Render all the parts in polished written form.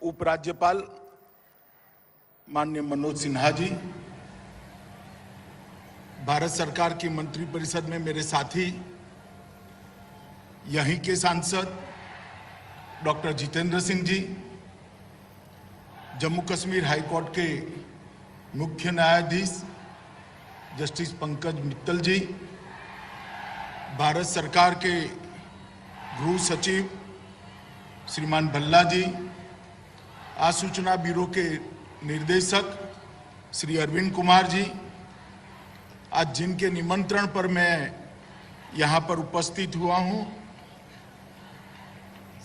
उपराज्यपाल माननीय मनोज सिन्हा जी, भारत सरकार की मंत्रिपरिषद में मेरे साथी, यहीं के सांसद doctor Jitendra Singh ji, Jammu Kashmir high court के मुख्य न्यायाधीश जस्टिस पंकज मित्तल जी, भारत सरकार के गृह सचिव श्रीमान भल्ला जी, आसूचना ब्यूरो के निर्देशक श्री अरविंद कुमार जी, आज जिनके निमंत्रण पर मैं यहाँ पर उपस्थित हुआ हूँ,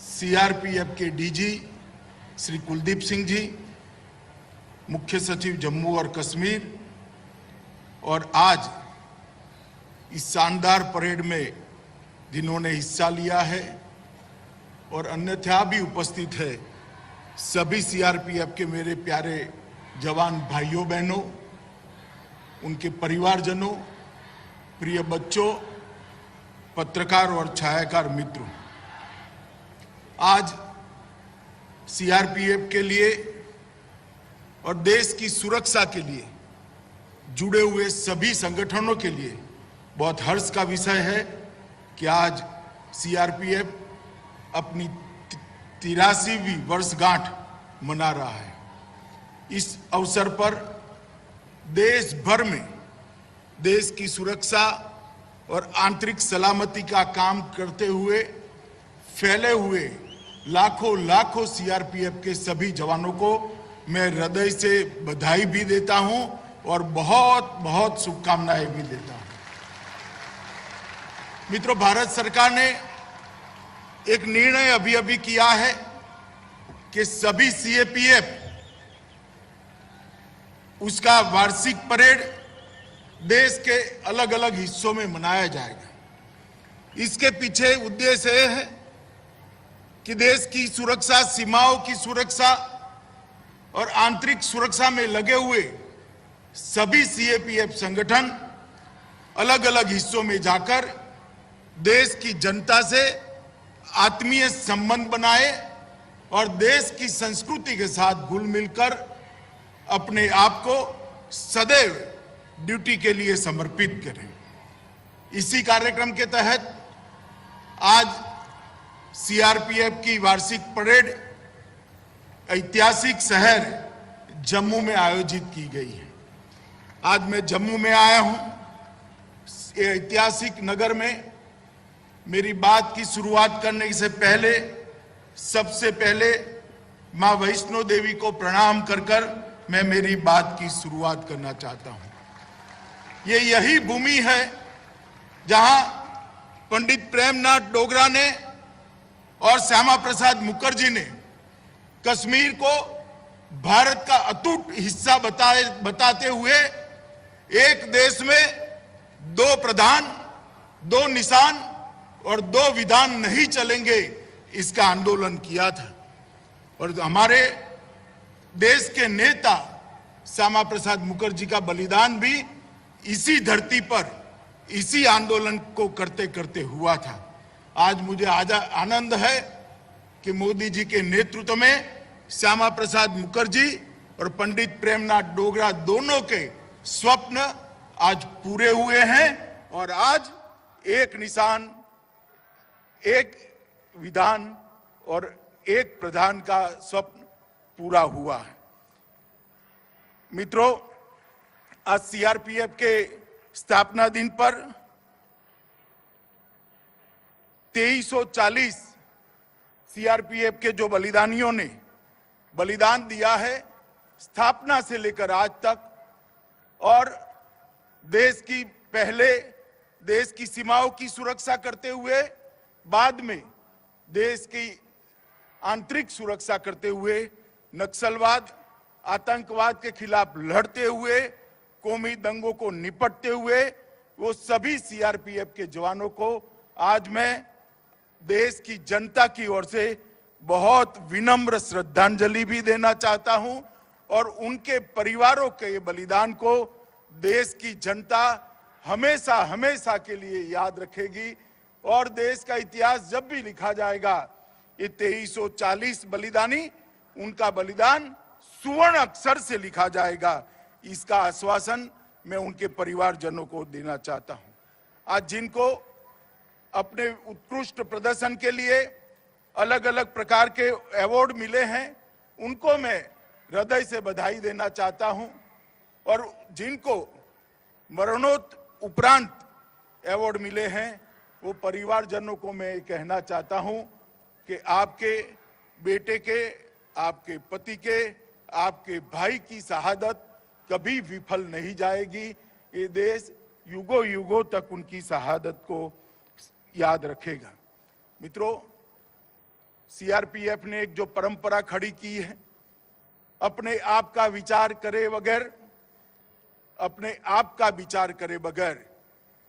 सीआरपीएफ के डीजी श्री कुलदीप सिंह जी, मुख्य सचिव जम्मू और कश्मीर, और आज इस शानदार परेड में जिन्होंने हिस्सा लिया है और अन्यथा भी उपस्थित है, सभी सीआरपीएफ के मेरे प्यारे जवान भाइयों बहनों, उनके परिवारजनों, प्रिय बच्चों, पत्रकार और छायाकार मित्रों, आज सीआरपीएफ के लिए और देश की सुरक्षा के लिए जुड़े हुए सभी संगठनों के लिए बहुत हर्ष का विषय है कि आज सीआरपीएफ अपनी 83वीं वर्षगांठ मना रहा है। इस अवसर पर देश भर में देश की सुरक्षा और आंतरिक सलामती का काम करते हुए फैले हुए लाखों सीआरपीएफ के सभी जवानों को मैं हृदय से बधाई भी देता हूं और बहुत शुभकामनाएं भी देता हूं। मित्रों, भारत सरकार ने एक निर्णय अभी किया है कि सभी सीएपीएफ उसका वार्षिक परेड देश के अलग अलग हिस्सों में मनाया जाएगा। इसके पीछे उद्देश्य यह है कि देश की सुरक्षा, सीमाओं की सुरक्षा और आंतरिक सुरक्षा में लगे हुए सभी सीएपीएफ संगठन अलग अलग हिस्सों में जाकर देश की जनता से आत्मीय संबंध बनाए और देश की संस्कृति के साथ घुल मिलकर अपने आप को सदैव ड्यूटी के लिए समर्पित करें। इसी कार्यक्रम के तहत आज सीआरपीएफ की वार्षिक परेड ऐतिहासिक शहर जम्मू में आयोजित की गई है। आज मैं जम्मू में आया हूं। ये ऐतिहासिक नगर में मेरी बात की शुरुआत करने से पहले सबसे पहले मां वैष्णो देवी को प्रणाम कर मैं मेरी बात की शुरुआत करना चाहता हूं। ये यही भूमि है जहां पंडित प्रेमनाथ डोगरा ने और श्यामा प्रसाद मुखर्जी ने कश्मीर को भारत का अटूट हिस्सा बताते हुए एक देश में दो प्रधान, दो निशान और दो विधान नहीं चलेंगे, इसका आंदोलन किया था। और हमारे देश के नेता श्यामा प्रसाद मुखर्जी का बलिदान भी इसी धरती पर इसी आंदोलन को करते करते हुआ था। आज मुझे आनंद है कि मोदी जी के नेतृत्व में श्यामा प्रसाद मुखर्जी और पंडित प्रेमनाथ डोगरा दोनों के स्वप्न आज पूरे हुए हैं और आज एक निशान, एक विधान और एक प्रधान का स्वप्न पूरा हुआ है। मित्रों, आज सीआरपीएफ के स्थापना दिन पर 2340 सीआरपीएफ के जो बलिदानियों ने बलिदान दिया है स्थापना से लेकर आज तक, और देश की पहले देश की सीमाओं की सुरक्षा करते हुए, बाद में देश की आंतरिक सुरक्षा करते हुए, नक्सलवाद, आतंकवाद के खिलाफ लड़ते हुए, कौमी दंगों को निपटते हुए, वो सभी सीआरपीएफ के जवानों को आज मैं देश की जनता की ओर से बहुत विनम्र श्रद्धांजलि भी देना चाहता हूं और उनके परिवारों के बलिदान को देश की जनता हमेशा के लिए याद रखेगी। और देश का इतिहास जब भी लिखा जाएगा, ये 2340 बलिदानी उनका बलिदान सुवर्ण अक्षर से लिखा जाएगा। इसका आश्वासन मैं उनके परिवारजनों को देना चाहता हूं। आज जिनको अपने उत्कृष्ट प्रदर्शन के लिए अलग अलग प्रकार के अवार्ड मिले हैं, उनको मैं हृदय से बधाई देना चाहता हूं, और जिनको मरणोपरांत अवार्ड मिले हैं, वो परिवारजनों को मैं कहना चाहता हूं कि आपके बेटे के, आपके पति के, आपके भाई की शहादत कभी विफल नहीं जाएगी। ये देश युगों युगों तक उनकी शहादत को याद रखेगा। मित्रों, सीआरपीएफ ने एक जो परंपरा खड़ी की है, अपने आप का विचार करे बगैर, अपने आप का विचार करे बगैर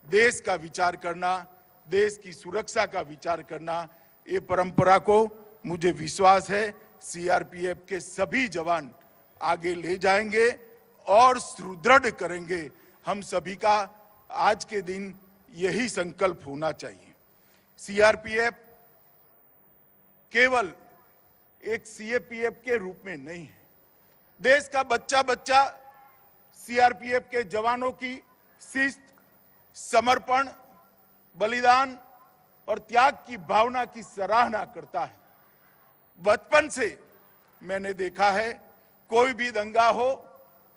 देश का विचार करना, देश की सुरक्षा का विचार करना, ये परंपरा को मुझे विश्वास है सीआरपीएफ के सभी जवान आगे ले जाएंगे और सुदृढ़ करेंगे। हम सभी का आज के दिन यही संकल्प होना चाहिए। सीआरपीएफ केवल एक सीएपीएफ के रूप में नहीं है। देश का बच्चा बच्चा सीआरपीएफ के जवानों की शिस्त, समर्पण, बलिदान और त्याग की भावना की सराहना करता है। बचपन से मैंने देखा है, कोई भी दंगा हो,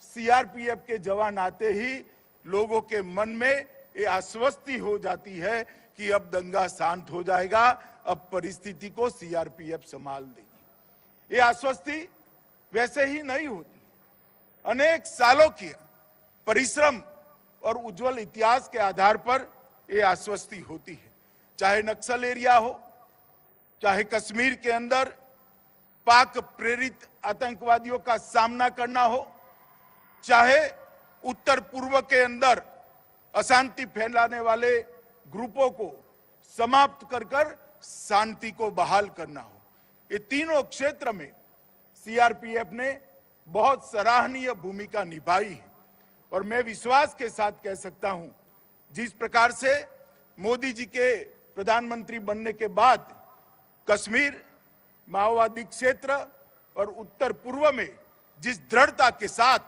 सीआरपीएफ के जवान आते ही लोगों के मन में ये आश्वस्ति हो जाती है कि अब दंगा शांत हो जाएगा, अब परिस्थिति को सीआरपीएफ संभाल देगी। ये आश्वस्ति वैसे ही नहीं होती, अनेक सालों की परिश्रम और उज्जवल इतिहास के आधार पर ये आश्वस्ति होती है। चाहे नक्सल एरिया हो, चाहे कश्मीर के अंदर पाक प्रेरित आतंकवादियों का सामना करना हो, चाहे उत्तर पूर्व के अंदर अशांति फैलाने वाले ग्रुपों को समाप्त कर शांति को बहाल करना हो, ये तीनों क्षेत्र में सीआरपीएफ ने बहुत सराहनीय भूमिका निभाई है। और मैं विश्वास के साथ कह सकता हूं, जिस प्रकार से मोदी जी के प्रधानमंत्री बनने के बाद कश्मीर, माओवादी क्षेत्र और उत्तर पूर्व में जिस दृढ़ता के साथ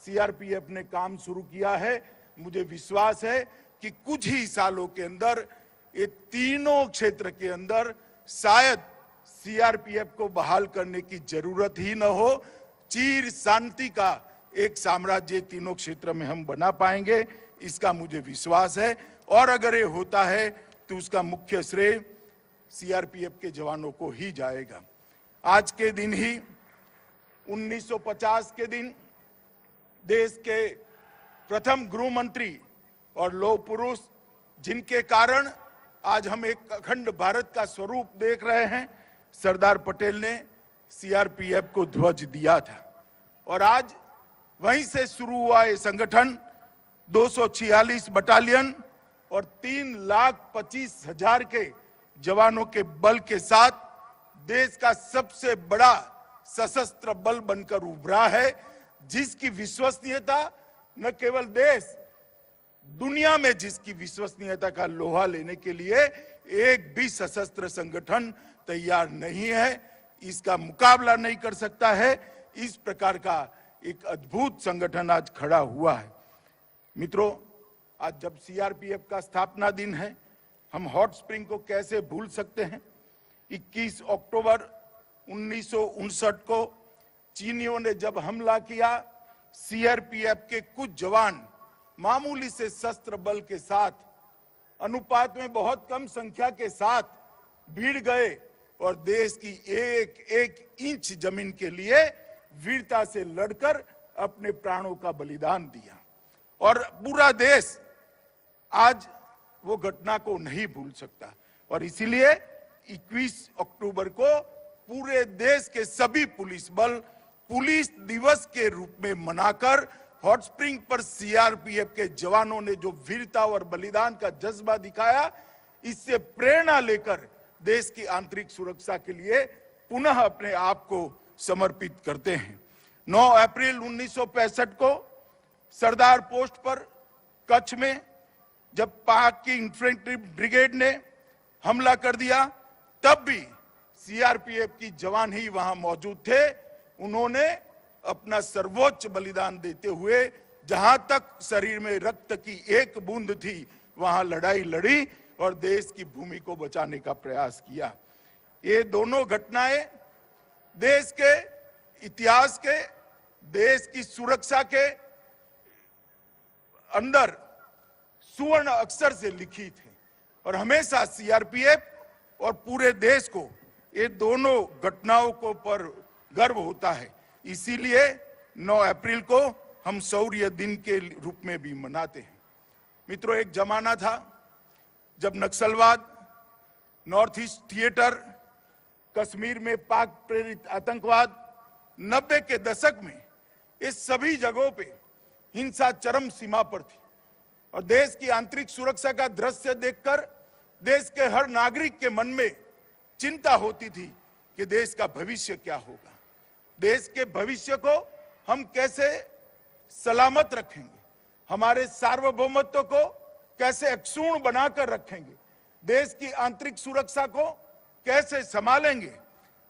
सीआरपीएफ ने काम शुरू किया है, मुझे विश्वास है कि कुछ ही सालों के अंदर ये तीनों क्षेत्र के अंदर शायद सीआरपीएफ को बहाल करने की जरूरत ही न हो। चिर शांति का एक साम्राज्य तीनों क्षेत्र में हम बना पाएंगे, इसका मुझे विश्वास है। और अगर ये होता है तो उसका मुख्य श्रेय सीआरपीएफ के जवानों को ही जाएगा। आज के दिन ही 1950 के दिन देश के प्रथम गृह मंत्री और लौह पुरुष, जिनके कारण आज हम एक अखंड भारत का स्वरूप देख रहे हैं, सरदार पटेल ने सीआरपीएफ को ध्वज दिया था। और आज वहीं से शुरू हुआ ये संगठन 246 बटालियन और 3,25,000 के जवानों के बल के साथ देश का सबसे बड़ा सशस्त्र बल बनकर उभरा है, जिसकी विश्वसनीयता न केवल देश, दुनिया में जिसकी विश्वसनीयता का लोहा लेने के लिए एक भी सशस्त्र संगठन तैयार नहीं है, इसका मुकाबला नहीं कर सकता है। इस प्रकार का एक अद्भुत संगठन आज खड़ा हुआ है। मित्रों, आज जब सीआरपीएफ का स्थापना दिन है, हम हॉट स्प्रिंग को कैसे भूल सकते हैं। 21 अक्टूबर 1959 को चीनियों ने जब हमला किया, सीआरपीएफ के कुछ जवान मामूली से शस्त्र बल के साथ, अनुपात में बहुत कम संख्या के साथ भीड़ गए और देश की एक एक इंच जमीन के लिए वीरता से लड़कर अपने प्राणों का बलिदान दिया। और पूरा देश आज वो घटना को नहीं भूल सकता। और इसीलिए 21 अक्टूबर को पूरे देश के सभी पुलिस बल पुलिस दिवस के रूप में मनाकर हॉट स्प्रिंग पर सीआरपीएफ के जवानों ने जो वीरता और बलिदान का जज्बा दिखाया, इससे प्रेरणा लेकर देश की आंतरिक सुरक्षा के लिए पुनः अपने आप को समर्पित करते हैं। 9 अप्रैल 1965 को सरदार पोस्ट पर कच्छ में जब पाक की इन्फेंट्री ब्रिगेड ने हमला कर दिया, तब भी सीआरपीएफ की जवान ही वहां मौजूद थे। उन्होंने अपना सर्वोच्च बलिदान देते हुए जहां तक शरीर में रक्त की एक बूंद थी वहां लड़ाई लड़ी और देश की भूमि को बचाने का प्रयास किया। ये दोनों घटनाएं देश के इतिहास के, देश की सुरक्षा के अंदर सुवर्ण अक्षर से लिखी थी और हमेशा सीआरपीएफ और पूरे देश को ये दोनों घटनाओं को पर गर्व होता है। इसीलिए 9 अप्रैल को हम शौर्य दिन के रूप में भी मनाते हैं। मित्रों, एक जमाना था जब नक्सलवाद, नॉर्थ ईस्ट थिएटर, कश्मीर में पाक प्रेरित आतंकवाद, 90 के दशक में इस सभी जगहों पे हिंसा चरम सीमा पर थी और देश की आंतरिक सुरक्षा का दृश्य देखकर देश के हर नागरिक के मन में चिंता होती थी कि देश का भविष्य क्या होगा, देश के भविष्य को हम कैसे सलामत रखेंगे, हमारे सार्वभौमत्व को कैसे अक्षुण्ण बनाकर रखेंगे, देश की आंतरिक सुरक्षा को कैसे संभालेंगे।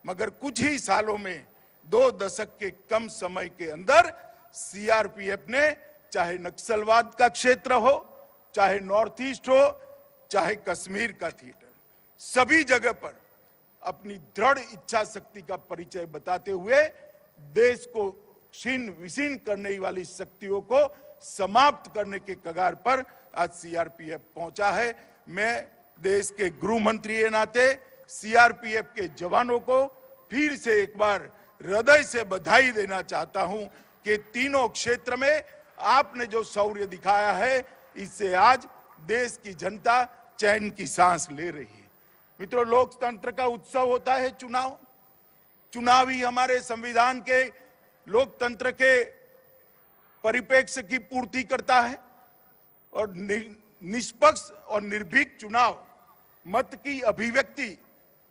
मगर कुछ ही सालों में 2 दशक के कम समय के अंदर सीआरपीएफ ने, चाहे नक्सलवाद का क्षेत्र हो, चाहे नॉर्थ ईस्ट हो, चाहे कश्मीर का थिएटर, सभी जगह पर अपनी दृढ़ इच्छा शक्ति का परिचय बताते हुए देश को छीन विशीन करने वाली शक्तियों को समाप्त करने के कगार पर आज सीआरपीएफ पहुंचा है। मैं देश के गृह मंत्री के नाते सीआरपीएफ के जवानों को फिर से एक बार हृदय से बधाई देना चाहता हूं कि तीनों क्षेत्र में आपने जो शौर्य दिखाया है, इससे आज देश की जनता चैन की सांस ले रही है। मित्रों, लोकतंत्र का उत्सव होता है चुनाव। चुनाव ही हमारे संविधान के लोकतंत्र के परिप्रेक्ष्य की पूर्ति करता है और निष्पक्ष और निर्भीक चुनाव, मत की अभिव्यक्ति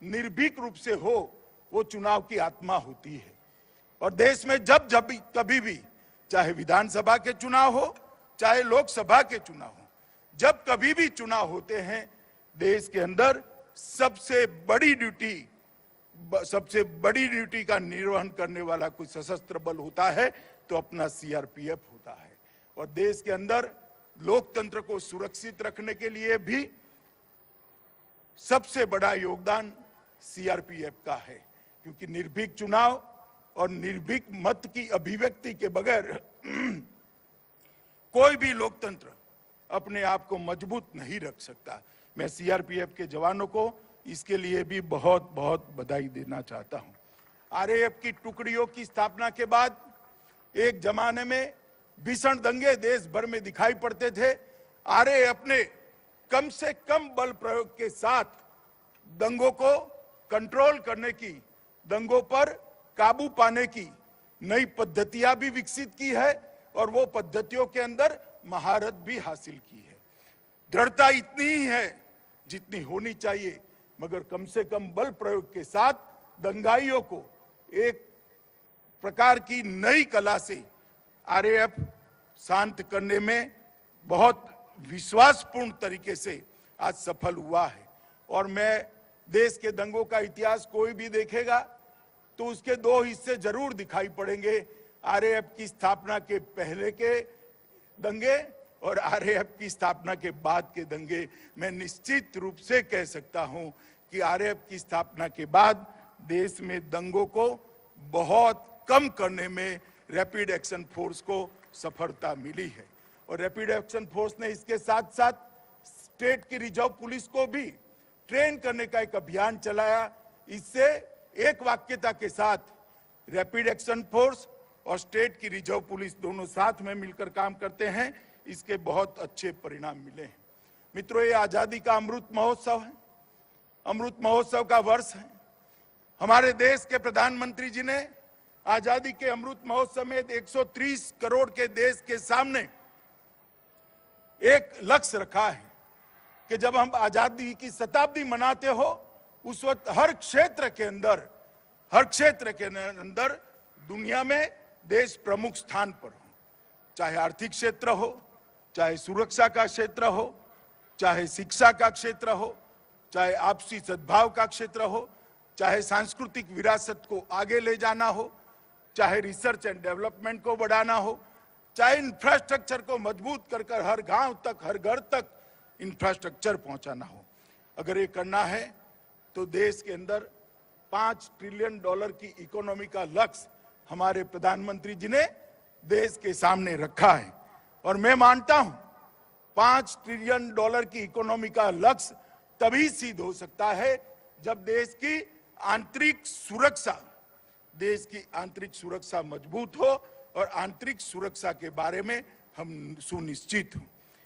निर्भीक रूप से हो, वो चुनाव की आत्मा होती है। और देश में जब कभी भी, चाहे विधानसभा के चुनाव हो, चाहे लोकसभा के चुनाव हो, जब कभी भी चुनाव होते हैं, देश के अंदर सबसे बड़ी ड्यूटी का निर्वहन करने वाला कोई सशस्त्र बल होता है तो अपना सीआरपीएफ होता है। और देश के अंदर लोकतंत्र को सुरक्षित रखने के लिए भी सबसे बड़ा योगदान सीआरपीएफ का है, क्योंकि निर्भीक चुनाव और निर्भीक मत की अभिव्यक्ति के बगैर कोई भी लोकतंत्र अपने आप को मजबूत नहीं रख सकता। मैं सीआरपीएफ के जवानों को इसके लिए भी बहुत बहुत बधाई देना चाहता हूं। आरएएफ की टुकड़ियों की स्थापना के बाद एक जमाने में भीषण दंगे देश भर में दिखाई पड़ते थे। आरएएफ ने कम से कम बल प्रयोग के साथ दंगों को कंट्रोल करने की, दंगों पर काबू पाने की नई पद्धतियां भी विकसित की है और वो पद्धतियों के अंदर महारत भी हासिल की है। दृढ़ता इतनी ही है जितनी होनी चाहिए, मगर कम से कम बल प्रयोग के साथ दंगाइयों को एक प्रकार की नई कला से आरएएफ शांत करने में बहुत विश्वासपूर्ण तरीके से आज सफल हुआ है। और मैं देश के दंगों का इतिहास कोई भी देखेगा तो उसके 2 हिस्से जरूर दिखाई पड़ेंगे, आरएएफ की स्थापना के पहले के दंगे और आरएएफ की स्थापना के बाद के दंगे। मैं निश्चित रूप से कह सकता हूं कि आरएएफ की स्थापना के बाद देश में दंगों को बहुत कम करने में रैपिड एक्शन फोर्स को सफलता मिली है। और रैपिड एक्शन फोर्स ने इसके साथ साथ स्टेट की रिजर्व पुलिस को भी ट्रेन करने का एक अभियान चलाया। इससे एक वाक्यता के साथ रैपिड एक्शन फोर्स और स्टेट की रिजर्व पुलिस दोनों साथ में मिलकर काम करते हैं, इसके बहुत अच्छे परिणाम मिले हैं। मित्रों, ये आजादी का अमृत महोत्सव है, अमृत महोत्सव का वर्ष है। हमारे देश के प्रधानमंत्री जी ने आजादी के अमृत महोत्सव में 130 करोड़ के देश के सामने एक लक्ष्य रखा है कि जब हम आजादी की शताब्दी मनाते हो उस वक्त हर क्षेत्र के अंदर दुनिया में देश प्रमुख स्थान पर हो, चाहे आर्थिक क्षेत्र हो, चाहे सुरक्षा का क्षेत्र हो, चाहे शिक्षा का क्षेत्र हो, चाहे आपसी सद्भाव का क्षेत्र हो, चाहे सांस्कृतिक विरासत को आगे ले जाना हो, चाहे रिसर्च एंड डेवलपमेंट को बढ़ाना हो, चाहे इंफ्रास्ट्रक्चर को मजबूत कर हर गांव तक, हर घर तक इंफ्रास्ट्रक्चर पहुंचाना हो। अगर ये करना है तो देश के अंदर $5 ट्रिलियन की इकोनॉमी का लक्ष्य हमारे प्रधानमंत्री जी ने देश के सामने रखा है। और मैं मानता हूं $5 ट्रिलियन की इकोनॉमी का लक्ष्य तभी सिद्ध हो सकता है जब देश की आंतरिक सुरक्षा मजबूत हो और आंतरिक सुरक्षा के बारे में हम सुनिश्चित हों।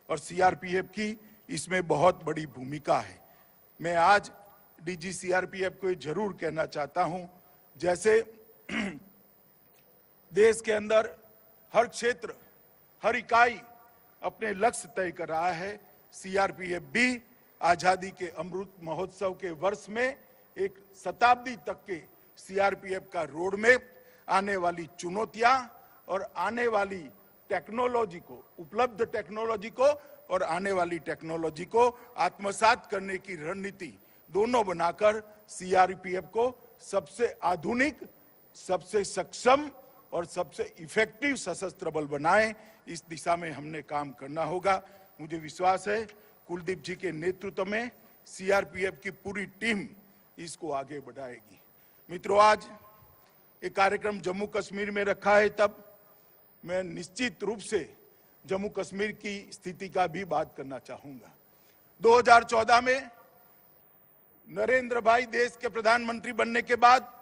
और सीआरपीएफ की इसमें बहुत बड़ी भूमिका है। मैं आज डीजी सीआरपीएफ को जरूर कहना चाहता हूं, जैसे देश के अंदर हर क्षेत्र, हर इकाई अपने लक्ष्य तय कर रहा है, सीआरपीएफ भी आजादी के अमृत महोत्सव के वर्ष में एक शताब्दी तक के सीआरपीएफ का रोड मैप, आने वाली चुनौतियां और आने वाली टेक्नोलॉजी को, उपलब्ध टेक्नोलॉजी को और आने वाली टेक्नोलॉजी को आत्मसात करने की रणनीति दोनों बनाकर सीआरपीएफ को सबसे आधुनिक, सबसे सक्षम और सबसे इफेक्टिव सशस्त्र बल बनाएं। इस दिशा में हमने काम करना होगा। मुझे विश्वास है कुलदीप जी के नेतृत्व में सीआरपीएफ की पूरी टीम इसको आगे बढ़ाएगी। मित्रों, आज एक कार्यक्रम जम्मू कश्मीर में रखा है, तब मैं निश्चित रूप से जम्मू कश्मीर की स्थिति का भी बात करना चाहूंगा। 2014 में नरेंद्र भाई देश के प्रधानमंत्री बनने के बाद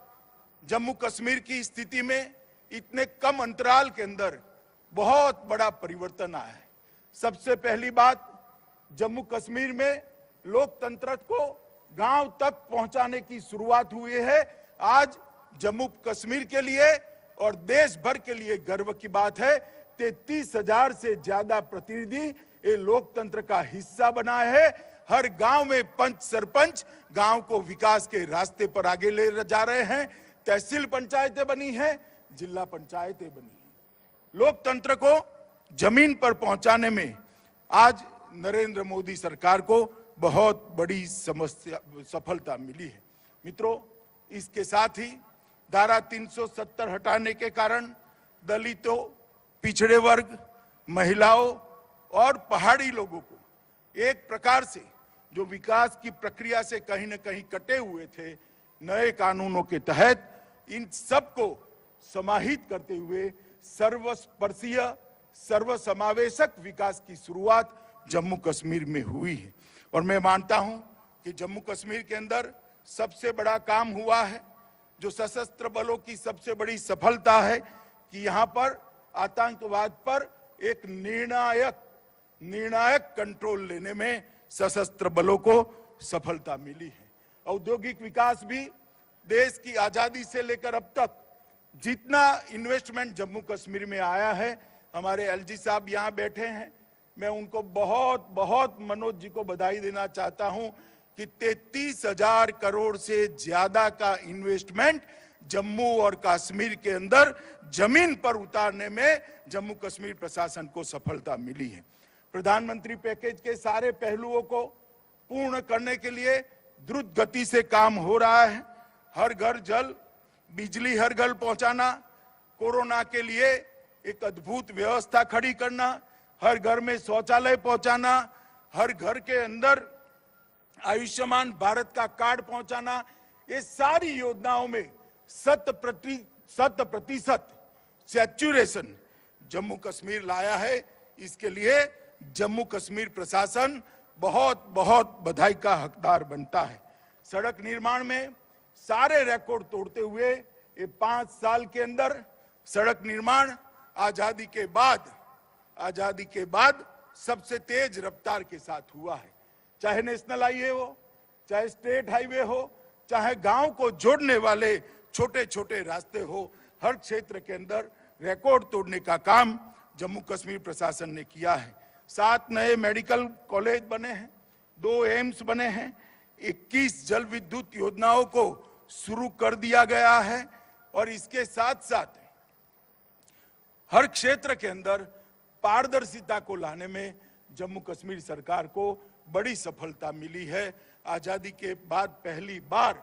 जम्मू कश्मीर की स्थिति में इतने कम अंतराल के अंदर बहुत बड़ा परिवर्तन आया है। सबसे पहली बात, जम्मू कश्मीर में लोकतंत्र को गांव तक पहुंचाने की शुरुआत हुई है। आज जम्मू कश्मीर के लिए और देश भर के लिए गर्व की बात है, 33,000 से ज्यादा प्रतिनिधि ये लोकतंत्र का हिस्सा बना है। हर गांव में पंच सरपंच गांव को विकास के रास्ते पर आगे ले जा रहे हैं। तहसील पंचायतें बनी हैं, जिला पंचायतें बनी हैं। लोकतंत्र को जमीन पर पहुंचाने में आज नरेंद्र मोदी सरकार को बहुत बड़ी सफलता मिली है। मित्रों, इसके साथ ही धारा 370 हटाने के कारण दलितों, पिछड़े वर्ग, महिलाओं और पहाड़ी लोगों को एक प्रकार से जो विकास की प्रक्रिया से कहीं न कहीं कटे हुए थे, नए कानूनों के तहत इन सबको समाहित करते हुए सर्वस्पर्शीय, सर्वसमावेशक विकास की शुरुआत जम्मू कश्मीर में हुई है। और मैं मानता हूं कि जम्मू कश्मीर के अंदर सबसे बड़ा काम हुआ है, जो सशस्त्र बलों की सबसे बड़ी सफलता है कि यहां पर आतंकवाद पर एक निर्णायक कंट्रोल लेने में सशस्त्र बलों को सफलता मिली है। औद्योगिक विकास भी देश की आजादी से लेकर अब तक जितना इन्वेस्टमेंट जम्मू कश्मीर में आया है, हमारे एलजी साहब यहां बैठे हैं, मैं उनको बहुत बहुत मनोज जी को बधाई देना चाहता हूं कि 33,000 करोड़ से ज्यादा का इन्वेस्टमेंट जम्मू और कश्मीर के अंदर जमीन पर उतारने में जम्मू कश्मीर प्रशासन को सफलता मिली है। प्रधानमंत्री पैकेज के सारे पहलुओं को पूर्ण करने के लिए द्रुत गति से काम हो रहा है। हर घर जल, बिजली हर घर पहुंचाना, कोरोना के लिए एक अद्भुत व्यवस्था खड़ी करना, हर घर में शौचालय पहुंचाना, हर घर के अंदर आयुष्मान भारत का कार्ड पहुंचाना, ये सारी योजनाओं में 100% सैचुरेशन जम्मू कश्मीर लाया है। इसके लिए जम्मू कश्मीर प्रशासन बहुत बहुत बधाई का हकदार बनता है। सड़क निर्माण में सारे रिकॉर्ड तोड़ते हुए ये 5 साल के अंदर सड़क निर्माण आजादी के बाद सबसे तेज रफ्तार के साथ हुआ है। चाहे नेशनल हाईवे हो, चाहे स्टेट हाईवे हो, चाहे गांव को जोड़ने वाले छोटे छोटे रास्ते हो, हर क्षेत्र के अंदर रिकॉर्ड तोड़ने का काम जम्मू कश्मीर प्रशासन ने किया है। 7 नए मेडिकल कॉलेज बने हैं, 2 एम्स बने हैं, 21 जल विद्युत योजनाओं को शुरू कर दिया गया है और इसके साथ साथ हर क्षेत्र के अंदर पारदर्शिता को लाने में जम्मू कश्मीर सरकार को बड़ी सफलता मिली है। आजादी के बाद पहली बार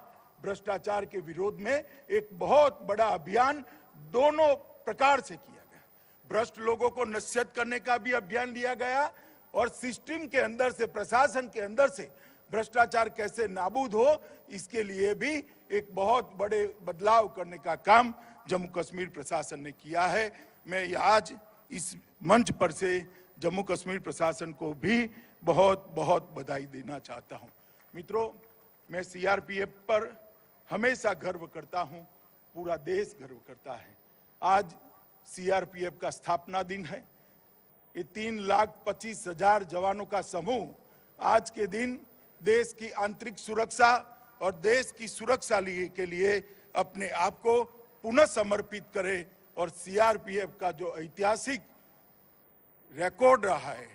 भ्रष्टाचार के विरोध में एक बहुत बड़ा अभियान दोनों प्रकार से किया गया। भ्रष्ट लोगों को नसीहत करने का भी अभियान लिया गया और सिस्टम के अंदर से, प्रशासन के अंदर से भ्रष्टाचार कैसे नाबूद हो, इसके लिए भी एक बहुत बड़े बदलाव करने का काम जम्मू कश्मीर प्रशासन ने किया है। मैं आज इस मंच पर से जम्मू कश्मीर प्रशासन को भी बहुत बहुत बधाई देना चाहता हूं। मित्रों, मैं सीआरपीएफ पर हमेशा गर्व करता हूं, पूरा देश गर्व करता है। आज सीआरपीएफ का स्थापना दिन है। ये 3,25,000 जवानों का समूह आज के दिन देश की आंतरिक सुरक्षा और देश की सुरक्षा के लिए अपने आप को पुनः समर्पित करे और सीआरपीएफ का जो ऐतिहासिक रिकॉर्ड रहा है,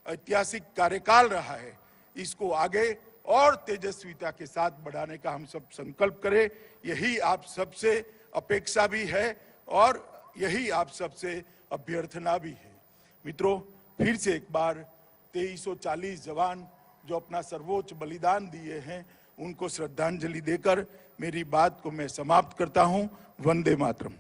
ऐतिहासिक कार्यकाल रहा है, इसको आगे और तेजस्विता के साथ बढ़ाने का हम सब संकल्प करें। यही आप सबसे अपेक्षा भी है और यही आप सबसे अभ्यर्थना भी है। मित्रों, फिर से एक बार 2340 जवान जो अपना सर्वोच्च बलिदान दिए हैं, उनको श्रद्धांजलि देकर मेरी बात को मैं समाप्त करता हूं। वंदे मातरम।